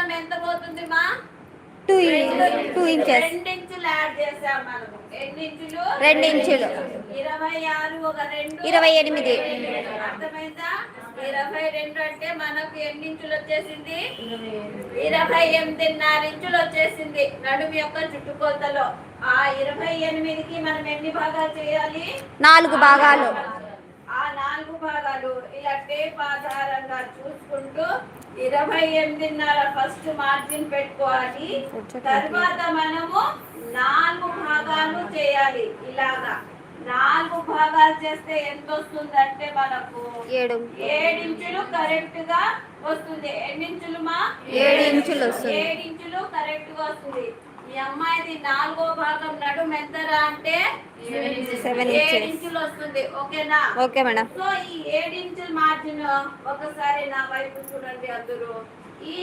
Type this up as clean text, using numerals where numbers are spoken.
మొత్తం ఎంత పోతుంది మా 2 ఇంచెస్. 2 ఇంచులు యాడ్ చేసాం మనము. ఎన్ని ఇంచులు? 2 ఇంచులు. 26 ఒక 2 28. అర్థమైందా? 22 అంటే మనకు ఎన్ని ఇంచులు వచ్చేసింది? 28.5 ఇంచులు వచ్చేసింది నడుము యొక్క చుట్టుకొలతలో. ఆ 28కి మనం ఎన్ని భాగాలు చేయాలి? 4 భాగాలు. ఆ 4 భాగాలు ఇలా టేప్ ఆధారంగా చూసుకుంటూ 28.5 ఫస్ట్ మార్జిన్ పెట్టుకోవాలి. తర్వాత మనము 4 భాగాలు చేయాలి. ఇలాగా 4 భాగాలు చేస్తే ఎంత వస్తుంది అంటే మనకు 7 ఇంచులు కరెక్ట్ గా వస్తుంది. ఎన్ని ఇంచులు మా? 7 ఇంచులు వస్తుంది. 7 ఇంచులు కరెక్ట్ గా వస్తుంది. మీ అమ్మాయిది 4వ భాగం నడుము ఎంతరా అంటే 7 ఇంచులు వస్తుంది. ఓకేనా? Okay madam. సో ఈ 7 ఇంచుల మార్జిన్ ఒకసారి నా వైపు చూడండి అందరూ. ఈ